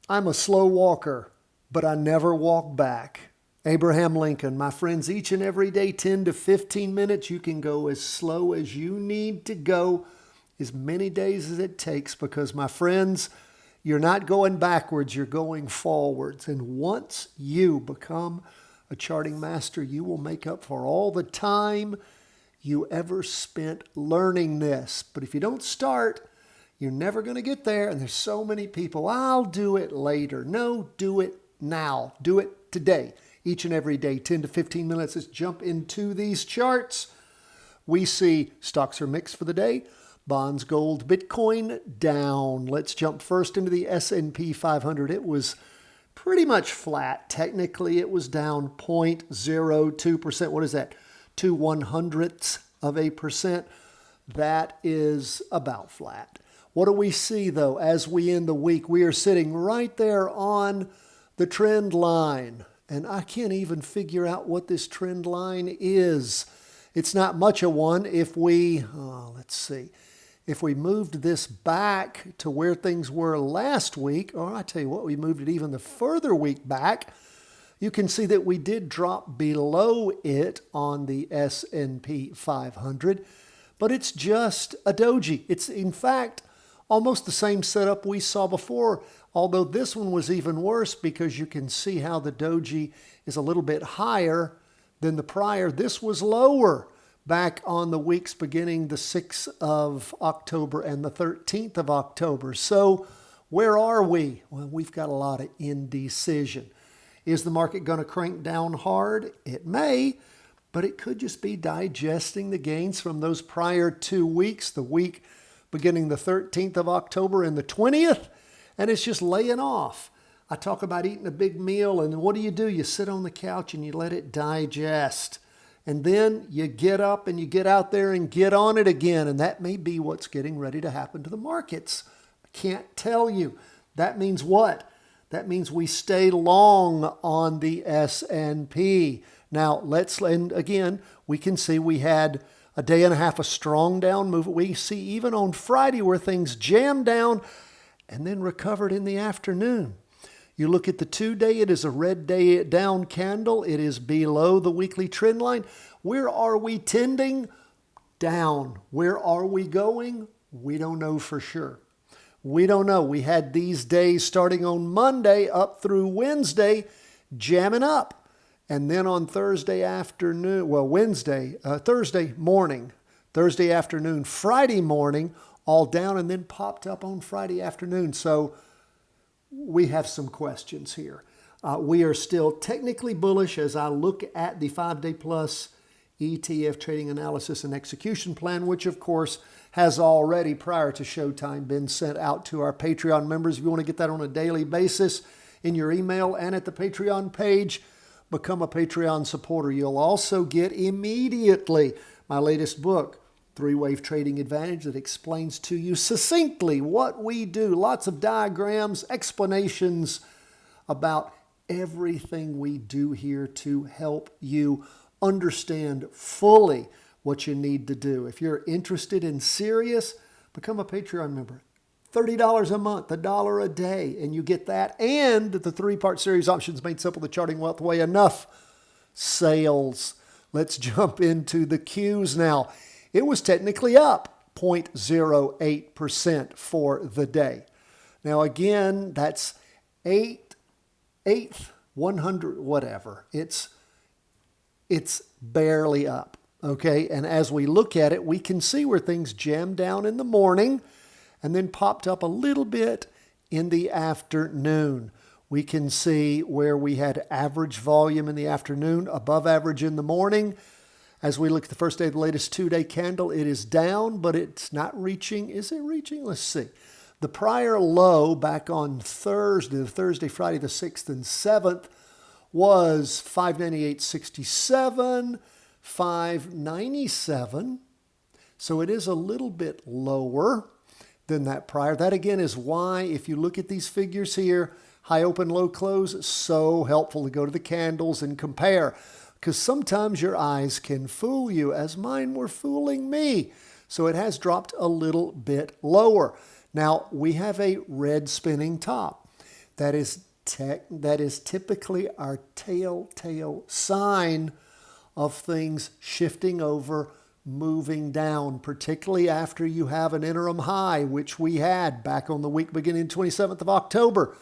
I'm a slow walker, but I never walk back. Abraham Lincoln, my friends, each and every day, 10 to 15 minutes, you can go as slow as you need to go, as many days as it takes, because my friends, you're not going backwards, you're going forwards. And once you become a charting master, you will make up for all the time you ever spent learning this. But if you don't start, you're never going to get there. And there's so many people, I'll do it later. No, do it now. Do it today. Each and every day, 10 to 15 minutes. Let's jump into these charts. We see stocks are mixed for the day. Bonds, gold, Bitcoin down. Let's jump first into the S&P 500. It was pretty much flat. Technically, it was down 0.02%. What is that? 0.02%. That is about flat. What do we see, though, as we end the week? We are sitting right there on the trend line. And I can't even figure out what this trend line is. It's not much of one. If we, let's see, if we moved this back to where things were last week, or I tell you what, we moved it even the further week back, you can see that we did drop below it on the S&P 500, but it's just a doji. It's, in fact, almost the same setup we saw before, although this one was even worse because you can see how the doji is a little bit higher than the prior. This was lower back on the weeks beginning the 6th of October and the 13th of October. So where are we? Well, we've got a lot of indecision. Is the market going to crank down hard? It may, but it could just be digesting the gains from those prior 2 weeks, the week beginning the 13th of October and the 20th, and it's just laying off. I talk about eating a big meal, and what do? You sit on the couch and you let it digest. And then you get up and you get out there and get on it again, and that may be what's getting ready to happen to the markets. I can't tell you. That means what? That means we stay long on the S&P. Now, and again, we can see we had a day and a half of strong down movement. We see even on Friday where things jammed down and then recovered in the afternoon. You look at the 2-day, it is a red day down candle. It is below the weekly trend line. Where are we tending? Down. Where are we going? We don't know for sure. We don't know. We had these days starting on Monday up through Wednesday jamming up. And then on Thursday afternoon, Thursday morning, Thursday afternoon, Friday morning, all down and then popped up on Friday afternoon. So we have some questions here. We are still technically bullish as I look at the 5-day plus ETF trading analysis and execution plan, which of course has already, prior to showtime, been sent out to our Patreon members. If you want to get that on a daily basis in your email and at the Patreon page, become a Patreon supporter. You'll also get immediately my latest book, Three-Wave Trading Advantage, that explains to you succinctly what we do. Lots of diagrams, explanations about everything we do here to help you understand fully what you need to do. If you're interested and serious, become a Patreon member. $30 a month, $1 a day, and you get that and the 3-part series Options Made Simple, the Charting Wealth Way. Enough sales. Let's jump into the Qs now. It was technically up 0.08% for the day. Now again, that's eighth, 100, whatever. It's barely up, okay? And as we look at it, we can see where things jammed down in the morning and then popped up a little bit in the afternoon. We can see where we had average volume in the afternoon, above average in the morning. As we look at the first day of the latest 2-day candle, it is down, but it's not reaching. Is it reaching? Let's see. The prior low back on Thursday, Friday the 6th and 7th was 598.67, 597. So it is a little bit lower than that prior. That again is why, if you look at these figures here, high open, low close, it's so helpful to go to the candles and compare. Because sometimes your eyes can fool you, as mine were fooling me. So it has dropped a little bit lower. Now, we have a red spinning top. That is typically our telltale sign of things shifting over, moving down, particularly after you have an interim high, which we had back on the week beginning 27th of October.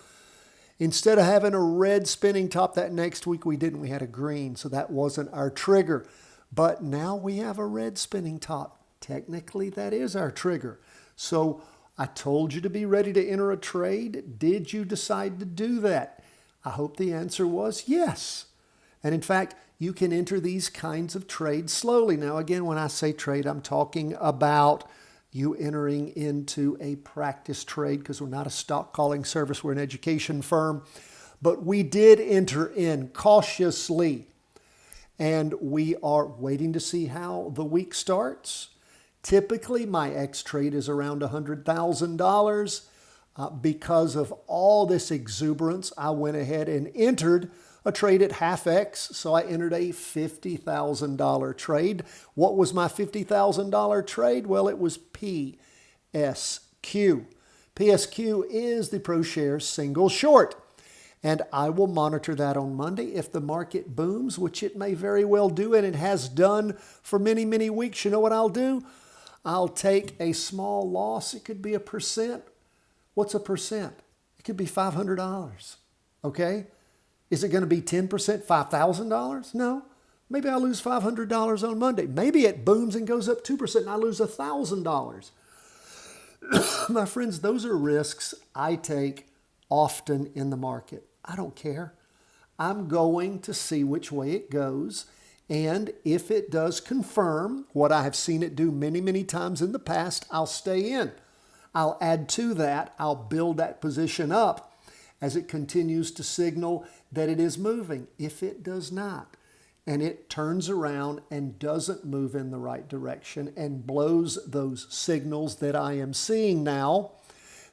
Instead of having a red spinning top that next week, we didn't. We had a green, so that wasn't our trigger. But now we have a red spinning top. Technically, that is our trigger. So I told you to be ready to enter a trade. Did you decide to do that? I hope the answer was yes. And in fact, you can enter these kinds of trades slowly. Now, again, when I say trade, I'm talking about you entering into a practice trade, because we're not a stock calling service, we're an education firm. But we did enter in cautiously, and we are waiting to see how the week starts. Typically, my X trade is around $100,000. Because of all this exuberance, I went ahead and entered a trade at half X, so I entered a $50,000 trade. What was my $50,000 trade? Well, it was PSQ. PSQ is the ProShares single short, and I will monitor that on Monday. If the market booms, which it may very well do, and it has done for many, many weeks, you know what I'll do? I'll take a small loss. It could be 1%. What's 1%? It could be $500, okay? Is it going to be 10%, $5,000? No. Maybe I'll lose $500 on Monday. Maybe it booms and goes up 2% and I lose $1,000. My friends, those are risks I take often in the market. I don't care. I'm going to see which way it goes. And if it does confirm what I have seen it do many, many times in the past, I'll stay in. I'll add to that. I'll build that position up as it continues to signal that it is moving. If it does not, and it turns around and doesn't move in the right direction and blows those signals that I am seeing now,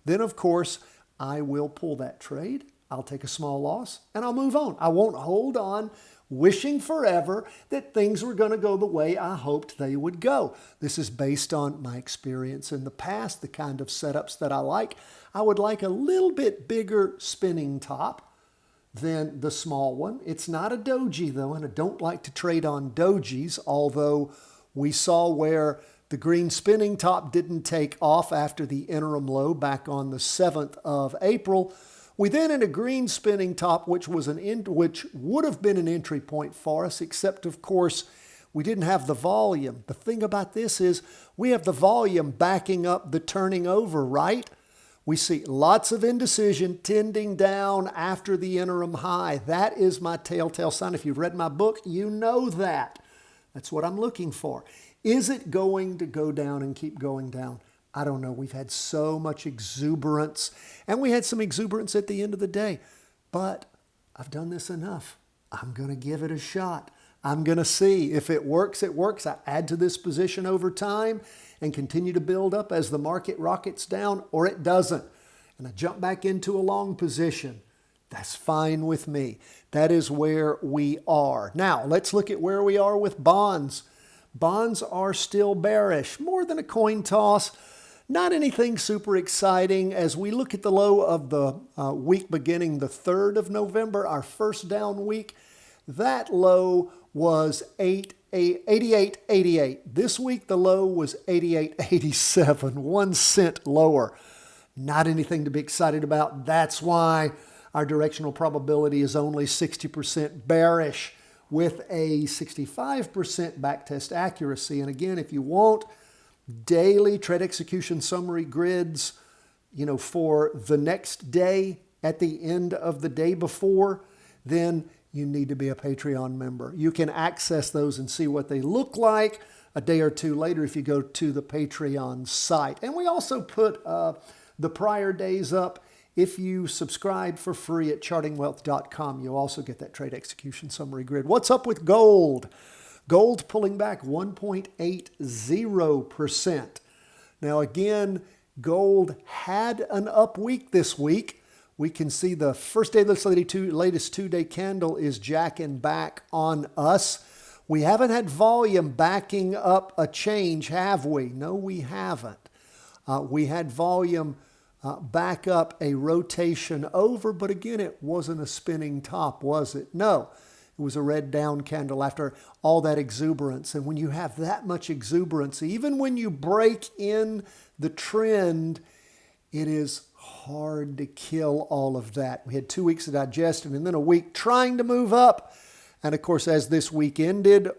then of course I will pull that trade. I'll take a small loss and I'll move on. I won't hold on wishing forever that things were going to go the way I hoped they would go. This is based on my experience in the past, the kind of setups that I like. I would like a little bit bigger spinning top than the small one. It's not a doji though, and I don't like to trade on dojis, although we saw where the green spinning top didn't take off after the interim low back on the 7th of April. We then had a green spinning top, which would have been an entry point for us, except of course we didn't have the volume. The thing about this is we have the volume backing up the turning over, right? We see lots of indecision tending down after the interim high. That is my telltale sign. If you've read my book, you know that. That's what I'm looking for. Is it going to go down and keep going down? I don't know. We've had so much exuberance, and we had some exuberance at the end of the day. But I've done this enough. I'm going to give it a shot. I'm going to see. If it works, it works. I add to this position over time and continue to build up as the market rockets down, or it doesn't. And I jump back into a long position. That's fine with me. That is where we are. Now, let's look at where we are with bonds. Bonds are still bearish, more than a coin toss. Not anything super exciting. As we look at the low of the week beginning the 3rd of November, our first down week, that low was 88.88. This week, the low was 88.87, 1 cent lower. Not anything to be excited about. That's why our directional probability is only 60% bearish with a 65% backtest accuracy. And again, if you want daily trade execution summary grids, for the next day at the end of the day before, then you need to be a Patreon member. You can access those and see what they look like a day or two later if you go to the Patreon site. And we also put the prior days up. If you subscribe for free at chartingwealth.com, you'll also get that trade execution summary grid. What's up with gold? Gold pulling back 1.80%. Now again, gold had an up week this week. We can see the first day of this latest two-day candle is jacking back on us. We haven't had volume backing up a change, have we? No, we haven't. We had volume back up a rotation over, but again, it wasn't a spinning top, was it? No, it was a red down candle after all that exuberance. And when you have that much exuberance, even when you break in the trend, it is hard to kill all of that. We had 2 weeks of digestion and then a week trying to move up. And of course, as this week ended,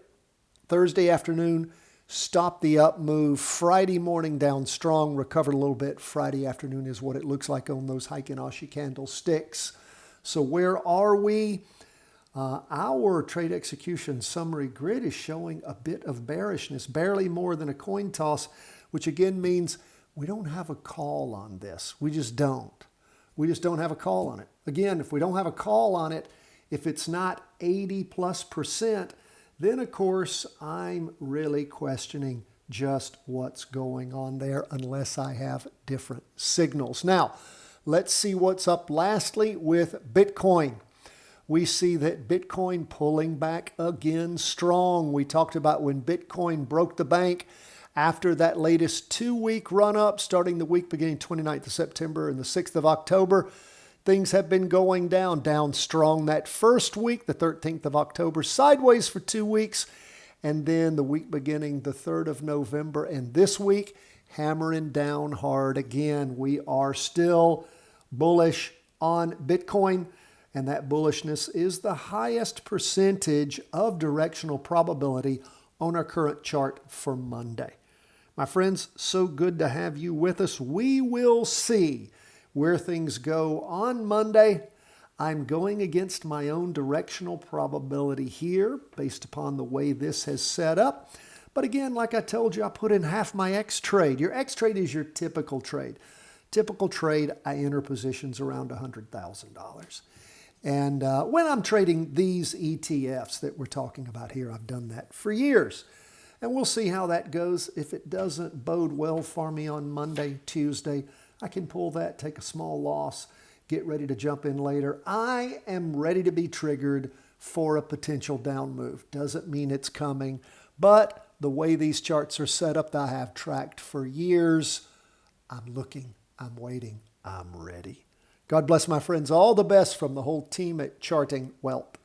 Thursday afternoon, stopped the up move. Friday morning down strong, recovered a little bit. Friday afternoon is what it looks like on those Heiken Ashi candlesticks. So where are we? Our trade execution summary grid is showing a bit of bearishness, barely more than a coin toss, which again means we don't have a call on this. We just don't. We just don't have a call on it. Again, if we don't have a call on it, if it's not 80+%, then of course I'm really questioning just what's going on there unless I have different signals. Now, let's see what's up lastly with Bitcoin. We see that Bitcoin pulling back again strong. We talked about when Bitcoin broke the bank after that latest 2-week run-up, starting the week beginning 29th of September and the 6th of October. Things have been going down strong that first week, the 13th of October, sideways for 2 weeks, and then the week beginning the 3rd of November, and this week, hammering down hard again. We are still bullish on Bitcoin, and that bullishness is the highest percentage of directional probability on our current chart for Monday. My friends, so good to have you with us. We will see where things go on Monday. I'm going against my own directional probability here based upon the way this has set up. But again, like I told you, I put in half my X trade. Your X trade is your typical trade. Typical trade, I enter positions around $100,000. And when I'm trading these ETFs that we're talking about here, I've done that for years. And we'll see how that goes. If it doesn't bode well for me on Monday, Tuesday, I can pull that, take a small loss, get ready to jump in later. I am ready to be triggered for a potential down move. Doesn't mean it's coming, but the way these charts are set up that I have tracked for years, I'm looking, I'm waiting, I'm ready. God bless my friends. All the best from the whole team at Charting Wealth.